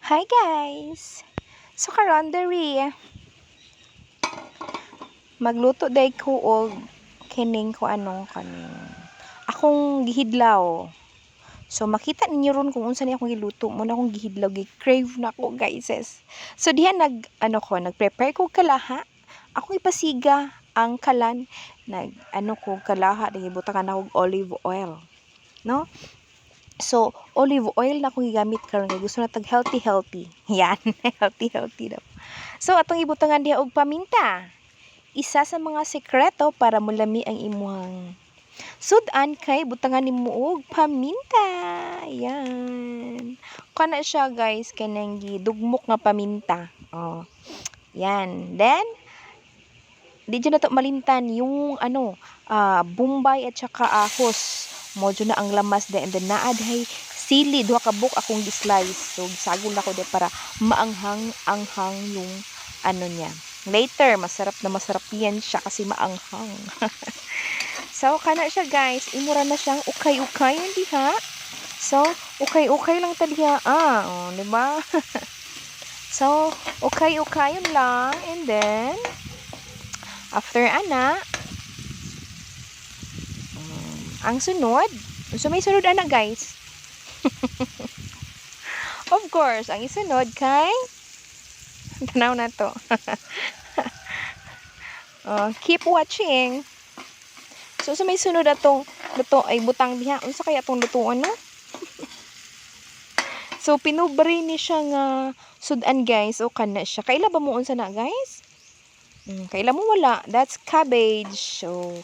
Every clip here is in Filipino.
Hi guys! So karon diri magluto day ko og kining kaning akong gihidlaw. So makita ninyo ron kung unsa ni akong giluto mo na akong gihidlaw, gi-crave na ako guys. So diha nag-prepare ko kalaha. Akong ipasiga ang kalan, ko kalaha, nagibutangan ako og olive oil, no? So, olive oil na akong gigamit karon kay gusto na tag healthy. Yan, healthy daw. So, atong ibutangan diha og paminta. Isa sa mga sekreto para mulami ang imuhang sudan kay butangan nimo og paminta. Yan. Kana siya guys, kanang gidugmok nga paminta. Oh. Yan. Then di dyan na to malimtan yung bombay at saka ahos. Modyo na ang lamas de, and then naadhay sili, duha ka buok akong gi-slice. So gisagol ako de para maanghang-anghang yung niya. Later, masarap yan siya kasi maanghang. So kana siya guys, imura na siyang ukay-ukay diha. So ukay-ukay lang ta diha. Di ba? So ukay-ukayon lang, and then after ang sunod, so may sunod guys. Of course, ang isunod kay tanaw na to. Keep watching. So may sunod atong luto ay butang diha. Unsa kaya atong lutuon no? So pinubri ni siya nga sudan guys. O kana siya. Kaila ba mo unsa na guys? Kaila mo wala. That's cabbage. So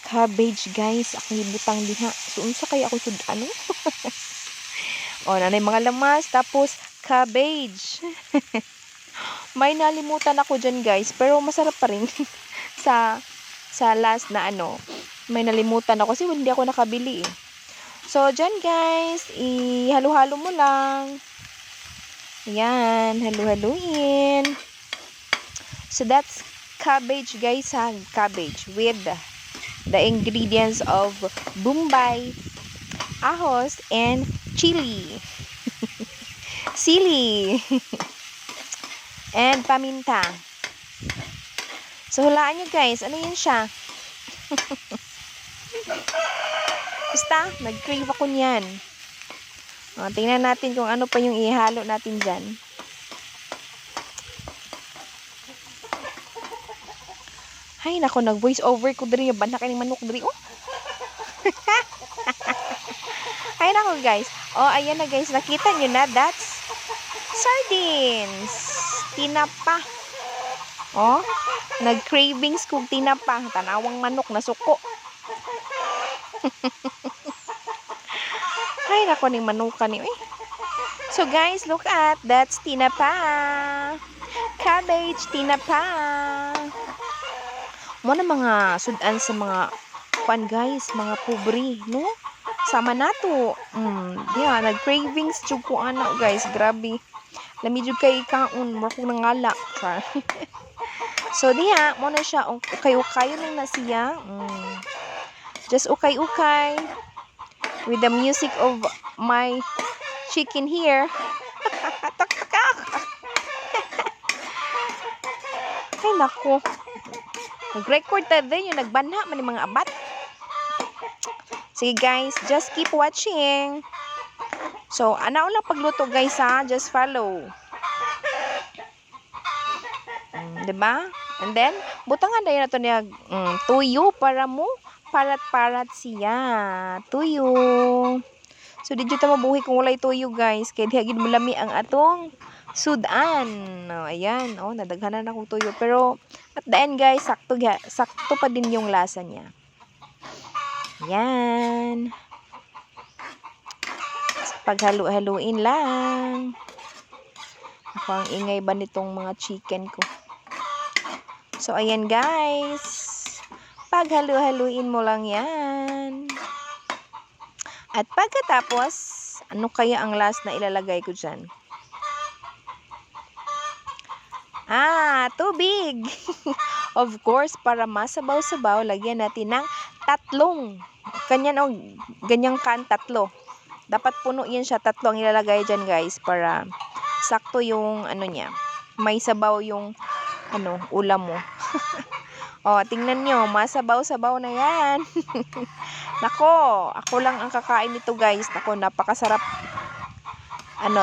cabbage guys, akong ibutang diha. So unsa kaya ako sudan no? Nanay mga lamas, tapos cabbage. May nalimutan ako dyan guys, pero masarap pa rin. sa last na may nalimutan ako kasi hindi ako nakabili eh. So dyan guys, ihalo-halo mo lang. Yan, halo-haluin. So that's cabbage guys ha, cabbage with the ingredients of bombay, ahos, and chili. Sili. And paminta. So, hulaan nyo guys. Ano yun siya? Basta, nag-crave ako niyan. Tingnan natin kung ano pa yung ihalo natin dyan. Ay, nako, nag-voice over ko diri. Banda ka ng manok diri. Ay, nako guys. Ayan na guys. Nakita nyo na. That's sardines. Tinapa. Nag-cravings kong tinapa. Tanawang manok na suko. Ay, nako ning manuka ni. So guys, look at. That's tinapa. Cabbage, tinapa. Mo na mga sudan sa mga guys, mga pobre, no? Sama nato. Nag-cravings jud ko guys, grabe. Lami jud kay kaon, mo ko nangala. So diha mo na siya ukay-ukay lang na siya. Just ukay-ukay with the music of my chicken here. Ay nako. Nag-record din yung nagbanha man yung mga abat. Sige guys, just keep watching. So, lang pagluto guys ha, just follow. Diba? And then, butangan dayon nato niya tuyo para mo parat-parat siya. Tuyo. So, di ta mabuhi kung walay tuyo guys. Kaya di agad mulami ang atong sudan. Ayan. Nadaghanan akong tuyo. Pero, at the end guys, sakto pa din yung lasa niya. Yan. Paghalo-haluin lang. Ako ang ingay ba nitong mga chicken ko. So, ayan guys. Paghalo-haluin mo lang yan. At pagkatapos, ano kaya ang last na ilalagay ko dyan? Tubig. Of course, para masabaw-sabaw, lagyan natin ng 3. Ganyang kan 3. Dapat puno yan siya, 3 ang ilalagay dyan guys, para sakto yung ano niya. May sabaw yung ulam mo. Oh, tingnan nyo, masabaw-sabaw na yan. Nako, ako lang ang kakain nito guys. Nako, napakasarap.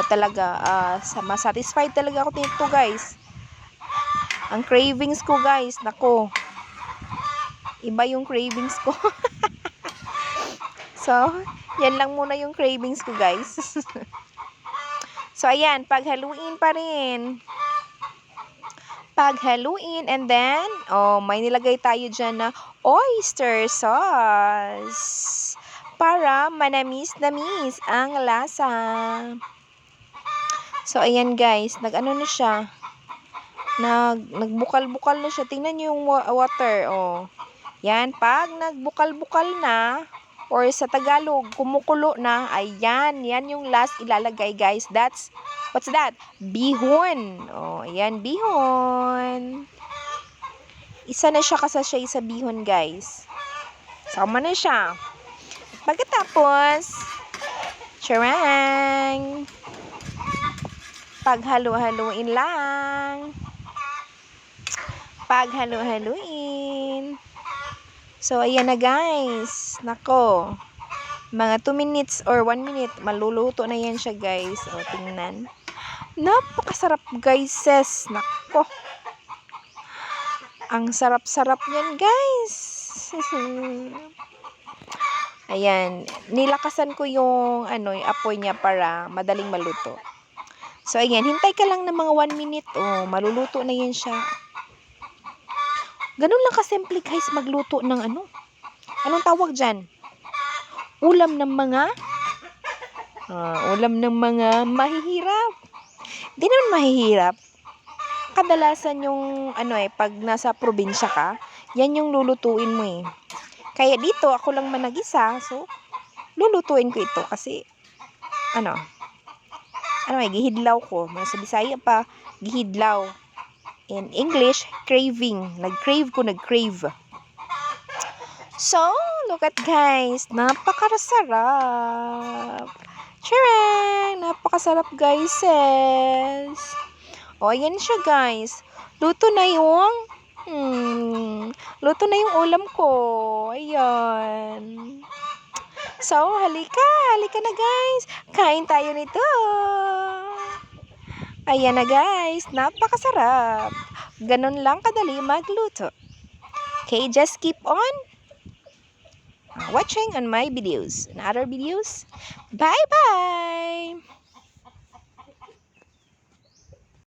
Talaga, masatisfied talaga ako nito guys. Ang cravings ko guys, nako. Iba yung cravings ko. So, yan lang muna yung cravings ko guys. So, ayan, paghaluin pa rin. Paghaluin, and then, may nilagay tayo dyan na oyster sauce. Para manamis-namis ang lasa. So, ayan guys, nag-ano na siya. Nagbukal-bukal na siya. Tingnan nyo yung water, Yan, pag nagbukal-bukal na, or sa Tagalog, kumukulo na, ayan, yan yung last ilalagay guys. What's that? Bihon. Ayan, bihon. Isa na siya kasasya sa bihon guys. Sama na siya. Pagkatapos, charang! Paghalo-haluin lang. Paghalo-haluin. So, ayan na guys. Nako. Mga 2 minutes or 1 minute, maluluto na yan siya guys. Tingnan. Napakasarap guys, sis. Nako. Ang sarap-sarap yan guys. Ayan. Nilakasan ko yung apoy niya para madaling maluto. So, ayan. Hintay ka lang ng mga 1 minute. Maluluto na yan siya. Ganun lang kasimple guys magluto ng anong tawag dyan? Ulam ng mga mahihirap. Di naman mahihirap. Kadalasan yung pag nasa probinsya ka, yan yung lulutuin mo eh. Kaya dito ako lang man nag-isa, so lulutuin ko ito kasi gihidlaw ko. Sa Bisaya pa, gihidlaw. In English, craving. Nag-crave. So, look at guys. Napakasarap. Charang! Napakasarap guys, sis. Ayan siya guys. Luto na yung ulam ko. Ayan. So, halika na guys. Kain tayo nito. Ayan na guys, napakasarap. Ganun lang kadali magluto. Okay, just keep on watching on my videos and other videos. Bye-bye!